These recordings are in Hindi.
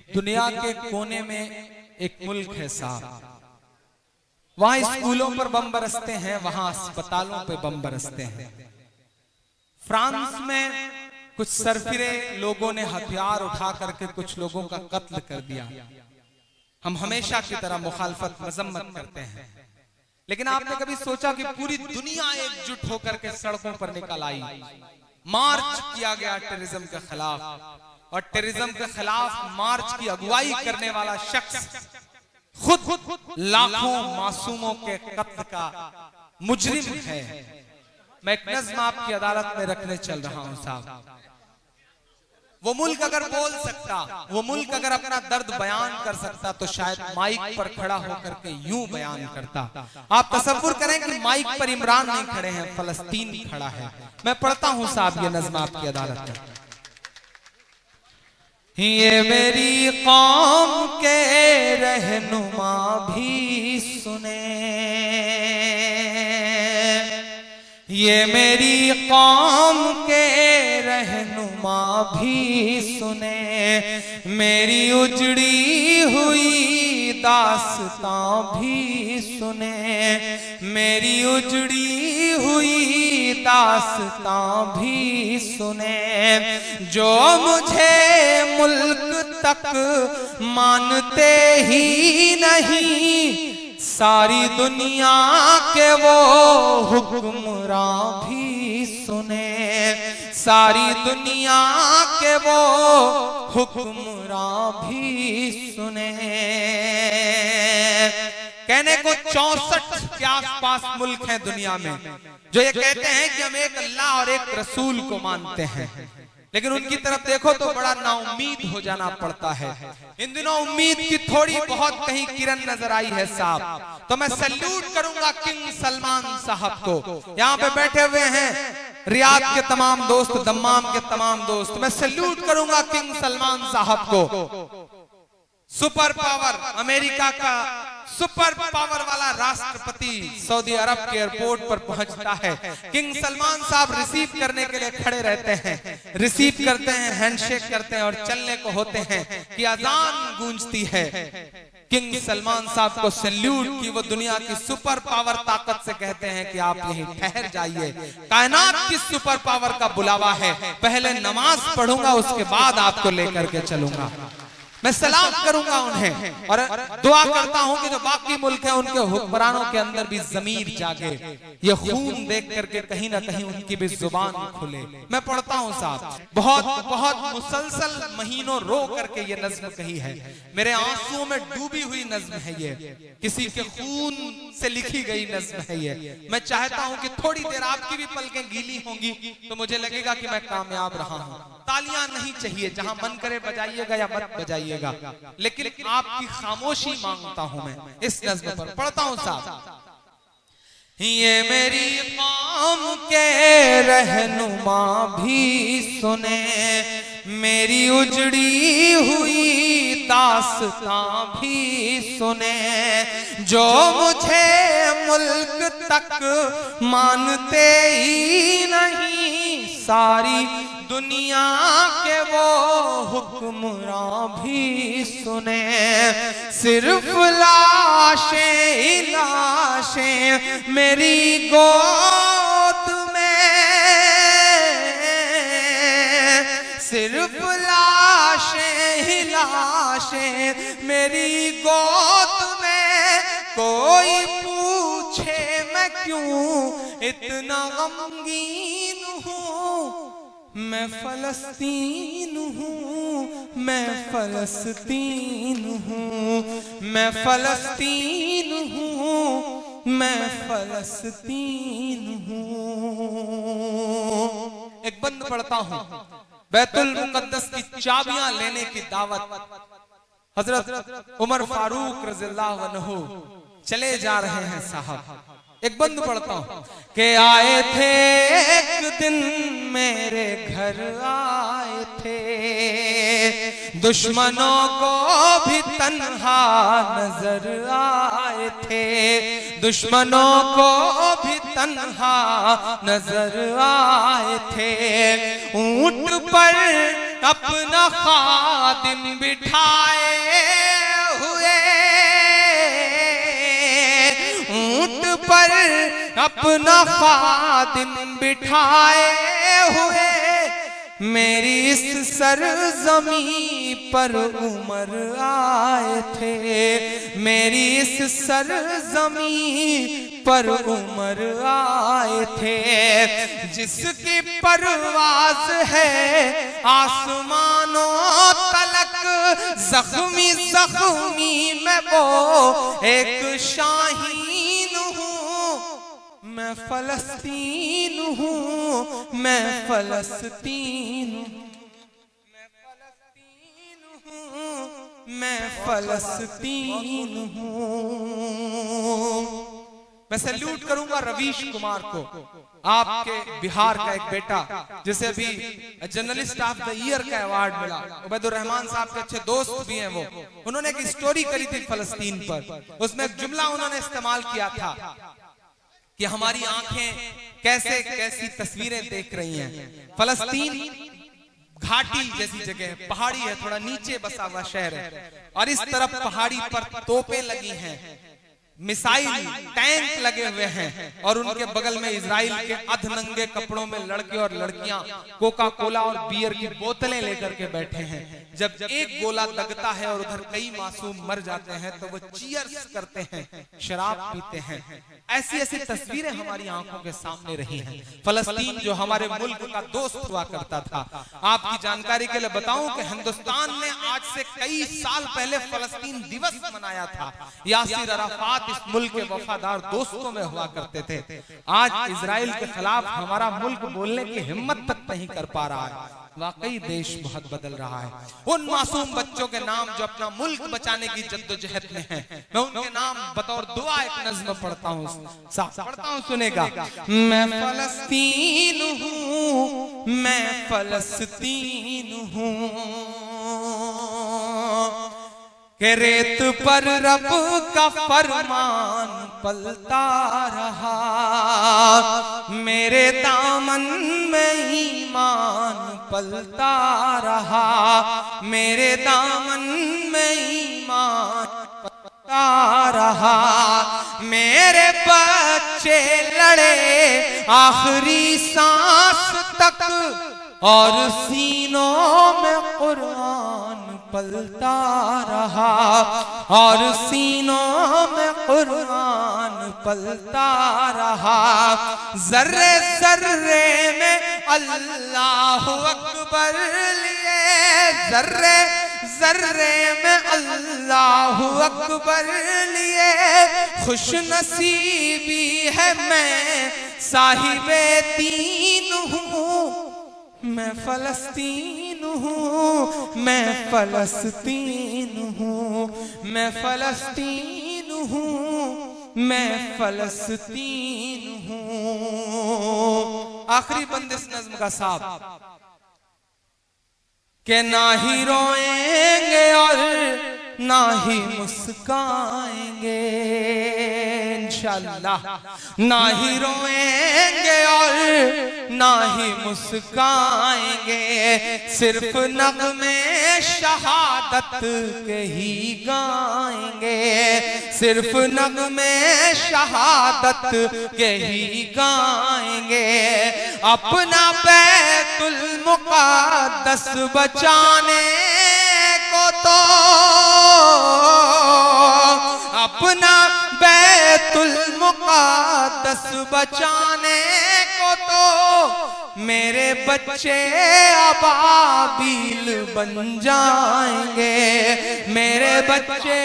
एक दुनिया के कोने में एक मुल्क है साहब, वहां स्कूलों पर बम बरसते हैं, वहां अस्पतालों पे बम बरसते हैं। फ्रांस में कुछ सरफिरे लोगों ने हथियार उठा करके कुछ लोगों का कत्ल कर दिया। हम हमेशा की तरह मुखालफत मजम्मत करते हैं, लेकिन आपने कभी सोचा कि पूरी दुनिया एकजुट होकर के सड़कों पर निकल आई, मार्च किया गया टेररिज्म के खिलाफ, और टेररिज्म के खिलाफ मार्च की अगुवाई करने वाला शख्स खुद लाखों मासूमों के कत्ल का मुजरिम है। मैं एक नज़्म आपकी अदालत में रखने चल रहा हूं साहब। वो मुल्क अगर बोल सकता, वो मुल्क अगर अपना दर्द बयान कर सकता तो शायद माइक पर खड़ा होकर के यूं बयान करता। आप तसव्वुर करें कि माइक पर इमरान नहीं खड़े हैं, फलस्तीन खड़ा है। मैं पढ़ता हूं साहब ये नज़्म आपकी अदालत में। ये मेरी कौम के रहनुमा भी सुने, ये मेरी कौम के रहनुमा भी सुने, मेरी उजड़ी हुई दास्तां भी सुने, मेरी उजड़ी हुई दास्तां भी सुने, जो मुझे मुल्क तक मानते ही नहीं, सारी दुनिया के वो हुक्मरान भी सुने, सारी दुनिया के वो हुक्मरान भी सुने। कहने को 64 के आसपास मुल्क हैं दुनिया में जो ये कहते हैं कि हम एक अल्लाह और एक रसूल को मानते हैं, लेकिन उनकी तरफ देखो तो बड़ा नाउम्मीद हो जाना पड़ता है। इन दिनों उम्मीद की थोड़ी बहुत कहीं किरण नजर आई है साहब, तो मैं सल्यूट करूंगा किंग सलमान साहब को। यहाँ पे बैठे हुए हैं रियाद के तमाम दोस्त, दम्माम के तमाम दोस्त, मैं सल्यूट करूंगा किंग सलमान साहब को। सुपर पावर, अमेरिका का सुपर पावर वाला राष्ट्रपति सऊदी अरब के एयरपोर्ट पर पहुंचता है, किंग सलमान साहब रिसीव करने के लिए खड़े रहते हैं, रिसीव करते हैं, हैंडशेक करते हैं और चलने को होते हैं कि अजान गूंजती है। किंग सलमान साहब को सैल्यूट की वो दुनिया की सुपर पावर ताकत से कहते हैं कि आप यहीं ठहर जाइए, कायनात की सुपर पावर का बुलावा है, पहले नमाज पढ़ूंगा उसके बाद आपको लेकर के चलूंगा। मैं सलाम करूंगा उन्हें और दुआ करता हूं कि जो बाकी मुल्क है उनके हुक्मरानों के अंदर भी ज़मीर जागे, ये खून देख करके कहीं ना कहीं उनकी भी जुबान खुले। मैं पढ़ता हूं साहब, बहुत बहुत मुसलसल महीनों रो करके ये नज्म कही है, मेरे आंसुओं में डूबी हुई नज्म है ये, किसी के खून से लिखी गई नज्म है ये। मैं चाहता हूं कि थोड़ी देर आपकी भी पलकें गीली होंगी तो मुझे लगेगा कि मैं कामयाब रहा हूं। तालियां नहीं चाहिए, जहां मन करे बजाइएगा या मत बजाइएगा, लेकिन आपकी खामोशी मांगता हूं मैं इस नज़्म पर। पढ़ता हूं साहब। ये मेरी कौम के रहनुमा भी सुने, मेरी उजड़ी हुई दास्तां भी सुने, जो मुझे मुल्क तक मानते ही नहीं, सारी दुनिया के वो हुक्मरान भी सुने, सिर्फ लाशें लाशें मेरी गोद में, सिर्फ लाशें लाशें मेरी गोद में, कोई पूछे मैं क्यों इतना गमगीन हूँ, मैं फलस्तीन हूँ, मैं फलस्तीन हूँ, मैं फलस्तीन हूँ, मैं फलस्तीन हूँ। एक बंद पढ़ता हूँ, बैतुल मुकद्दस की चाबियां लेने की दावत हजरत उमर फारूक रज़ियल्लाहु अन्हु चले जा रहे हैं साहब। एक बंद पढ़ता हूं कि आए थे एक दिन मेरे घर आए थे, दुश्मनों को भी तन्हा नजर आए थे, दुश्मनों को भी तन्हा नजर आए थे, ऊंट पर अपना खादिम बिठाए हुए, ऊंट पर अपना खादिम बिठाए हुए, मेरी इस सरजमी पर उमर आए थे, मेरी इस सरजमी पर उमर आए थे, जिसकी परवाज है आसमानों तलक, जख्मी जख्मी मैं वो एक शाहीन हूँ, मैं फलस्तीन हूँ, मैं फलस्तीन हूँ, मैं फलस्तीन हूँ। मैं सैल्यूट करूंगा रवीश कुमार को, आपके बिहार का एक बेटा जिसे अभी जर्नलिस्ट ऑफ द ईयर का अवार्ड मिला। उबैदुर रहमान साहब के अच्छे दोस्त भी हैं वो। उन्होंने एक स्टोरी करी थी फलस्तीन पर, उसमें एक जुमला उन्होंने इस्तेमाल किया था कि हमारी आंखें कैसे कैसी तस्वीरें देख रही हैं। फलस्तीन घाटी जैसी जगह है, पहाड़ी है, थोड़ा नीचे बसा हुआ शहर है, और इस तरफ पहाड़ी पर तोपें लगी हैं, मिसाइल टैंक लगे हुए हैं, और उनके बगल में इजराइल के अधनंगे कपड़ों में लड़के और लड़कियां कोका कोला और बियर की बोतलें लेकर के बैठे हैं। जब एक गोला लगता है और उधर कई मासूम मर जाते हैं तो वो चीयर्स करते हैं, शराब पीते हैं। ऐसी ऐसी तस्वीरें हमारी आंखों के सामने रही हैं। फलस्तीन जो हमारे मुल्क का दोस्त हुआ करता था, आपकी जानकारी के लिए बताऊं कि हिंदुस्तान ने आज से कई साल पहले फलस्तीन दिवस मनाया था। यासिर अराफात इस मुल्क के वफादार दोस्तों में हुआ करते थे। आज इजराइल के खिलाफ हमारा मुल्क बोलने की हिम्मत तक नहीं कर पा रहा है। वाकई देश बहुत बदल रहा है। उन मासूम बच्चों के नाम जो अपना मुल्क बचाने की जद्दोजहद में हैं, मैं उनके नाम बतौर दुआ एक नज़्म पढ़ता हूँ, सुनेगा। मैं फलस्तीन हूँ, मैं फलस्तीन हूँ, के रेत पर रब का फरमान पलता रहा, मेरे दामन में ईमान पलता रहा, मेरे दामन में ईमान पलता रहा, मेरे बच्चे लड़े आखिरी सांस तक, और सीनों में कुरान पलता रहा, और सीनों में कुरान पलता रहा, जर्रे जर्रे में अल्लाह अकबर लिए, जर्रे जर्रे में अल्लाह अकबर लिए, खुश नसीबी है मैं साहिबे दीन हूँ, मैं फलस्तीन हूँ, मैं फलस्तीन हूँ, मैं फलस्तीन हूँ, मैं फलस्तीन हूँ। आखिरी बंदिश नज्म का साहब के ना ही रोएंगे और ना ही मुस्काएंगे, इंशाअल्लाह ना ही रोएंगे और ना ही मुस्काएंगे, सिर्फ नग़्मे शहादत के ही गाएंगे, सिर्फ नग़्मे शहादत के ही गाएंगे, अपना बैतुल मुक़द्दस बचाने को तो, अपना बैतुल मुक़द्दस बचाने को तो मेरे बच्चे अबाबील बन जाएंगे, मेरे बच्चे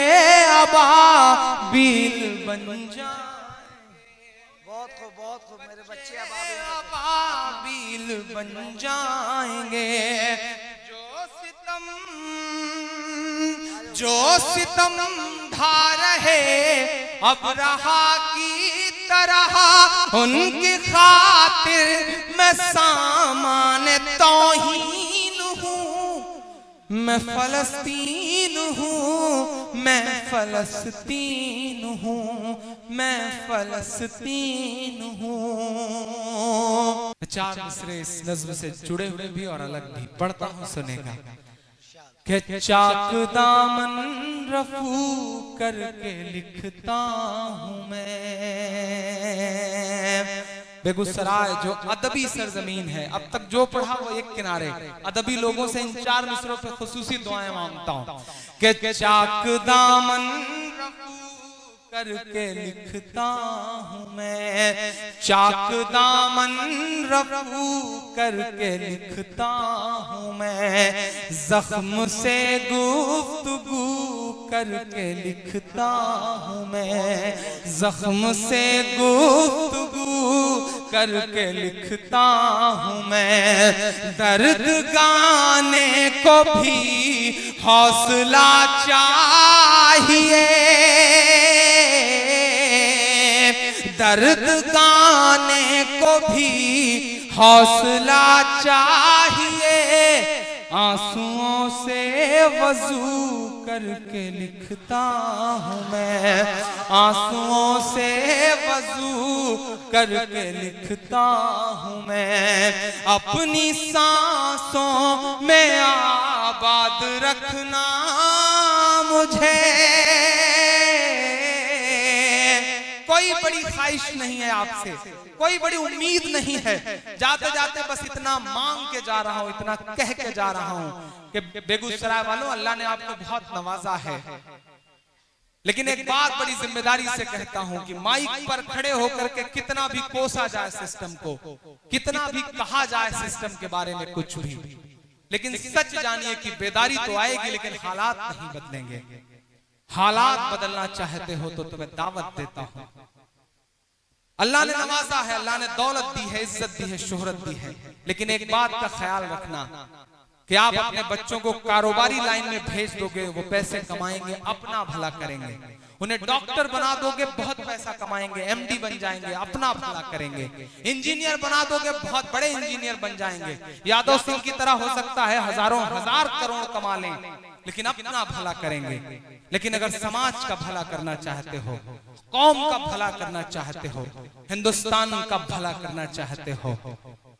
अबाबील बन जाएंगे, बहुत खूब मेरे बच्चे अबाबील बन जाएंगे। जो सितम ढा रहे अब रहा की तरह, उनकी खातिर मैं सामान तौहीन हूँ, मैं फलस्तीन हूँ, मैं फलस्तीन हूँ, मैं फलस्तीन हूँ। 4 मिसरे इस नज़्म से जुड़े हुए भी और अलग भी पढ़ता हूँ, सुनेगा। कि चाक दामन रफू करके लिखता हूँ मैं। बेगूसराय जो अदबी सरजमीन है, अब तक जो पढ़ा वो एक किनारे, अदबी लोगों से इन 4 मिसरों पे खुसूसी दुआएं मांगता हूँ। कि चाक दामन रफू करके लिखता हूँ मैं, चाक दामन रफू करके लिखता हूँ मैं, जख्म से गुफ्तगू करके लिखता हूँ मैं, जख्म से गुफ्तगू करके लिखता हूँ मैं। दर्द गाने को भी हौसला चाहिए, दर्द गाने को भी हौसला चाहिए, आंसुओं से वजू करके लिखता हूँ मैं, आंसुओं से वजू करके लिखता हूँ मैं। अपनी सांसों में आबाद रखना मुझे, कोई बड़ी ख्वाहिश नहीं है आपसे, कोई बड़ी उम्मीद नहीं है, जाते जाते बस इतना मांग के जा रहा हूँ, इतना कह के जा रहा हूँ कि बेगूसराय वालों, अल्लाह ने आपको बहुत नवाजा है। लेकिन एक बात बड़ी जिम्मेदारी से कहता हूँ कि माइक पर खड़े होकर के कितना भी कोसा जाए सिस्टम को, कितना भी कहा जाए सिस्टम के बारे में कुछ भी, लेकिन सच जानिए कि बेदारी तो आएगी, लेकिन हालात नहीं बदलेंगे। हालात बदलना चाहते हो तो तुम्हें दावत देता हूं। अल्लाह ने नवाजा है, अल्लाह ने दौलत दी है, इज्जत दी है, शोहरत दी है, लेकिन एक बात का ख्याल रखना कि आप अपने बच्चों को कारोबारी लाइन में भेज दोगे, वो पैसे कमाएंगे, अपना भला करेंगे। उन्हें डॉक्टर बना दोगे, बहुत पैसा कमाएंगे, एमडी बन जाएंगे, अपना भला करेंगे। इंजीनियर बना दोगे, बहुत बड़े इंजीनियर बन जाएंगे। यादव सिंह की तरह हो सकता है हजारों हजार करोड़ कमा लें, लेकिन अपना भला करेंगे। लेकिन अगर समाज का भला करना चाहते हो, कौम का भला करना चाहते हो, हिंदुस्तान का भला करना चाहते हो,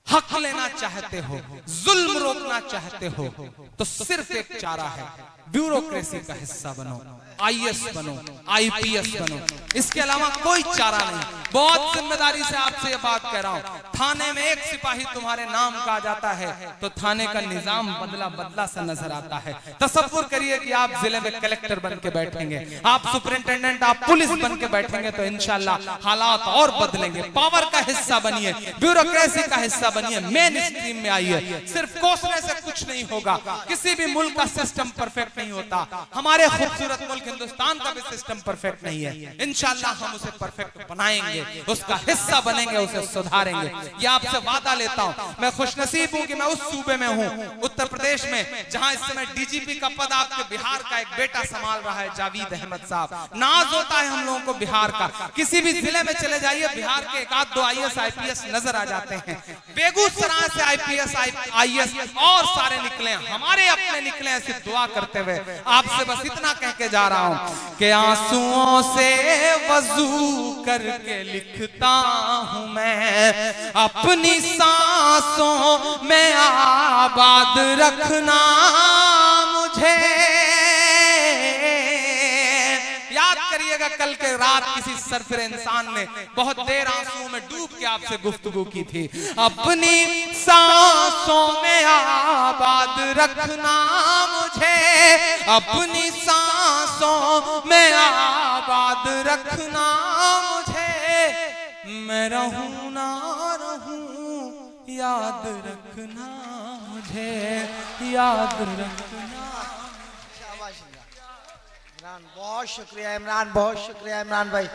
हक लेना चाहते हो, जुल्म रोकना चाहते हो, तो सिर्फ एक चारा है, ब्यूरोक्रेसी का हिस्सा बनो, आईएएस बनो, आईपीएस बनो, इसके अलावा कोई चारा नहीं। बहुत जिम्मेदारी से आपसे ये बात कह रहा हूँ। थाने में एक सिपाही तुम्हारे नाम का आ जाता है तो थाने का निजाम बदला बदला सा नजर आता है। तसव्वुर करिए कि आप जिले में कलेक्टर बन के बैठेंगे, आप सुपरिंटेंडेंट, आप पुलिस बन के बैठेंगे तो इंशाल्लाह हालात और बदलेंगे। पावर का हिस्सा बनिए, ब्यूरोक्रेसी का हिस्सा बनिए, मेन स्ट्रीम में आइए। सिर्फ कोसने से कुछ नहीं होगा। किसी भी मुल्क का सिस्टम परफेक्ट नहीं होता। हमारे खूबसूरत मुल्क हिंदुस्तान का भी सिस्टम परफेक्ट नहीं है। इंशाल्लाह हम उसे परफेक्ट बनाएंगे, उसका हिस्सा बनेंगे, उसे सुधारेंगे। ये आपसे वादा लेता हूं। मैं खुशनसीब हूं कि मैं उस सूबे में हूं, उत्तर प्रदेश में, जहां इस समय डीजीपी का पद आपके बिहार का एक बेटा संभाल रहा है, जावेद अहमद साहब। नाज होता है हम लोगों को बिहार का। किसी भी जिले में चले जाइए, बिहार के एक आध दो आईएएस आईपीएस नजर आ जाते हैं। बेगूसराय से आईपीएस आईएएस और सारे निकले, हमारे अपने निकले, ऐसी दुआ करते हुए आपसे बस इतना कह के जा रहा हूं कि आंसुओं से वजू करके लिखता हूं मैं, अपनी सांसों में आबाद रखना मुझे। याद करिएगा, कल के रात किसी सरफिर इंसान ने बहुत देर आंसुओं में डूब के आपसे गुफ्तगू की थी। अपनी सांसों में आबाद रखना मुझे, अपनी सांसों में आबाद रखना मुझे। मैं रहूं ना रहूं, याद रखना मुझे, याद रखना। इमरान, बहुत शुक्रिया इमरान, बहुत शुक्रिया इमरान भाई।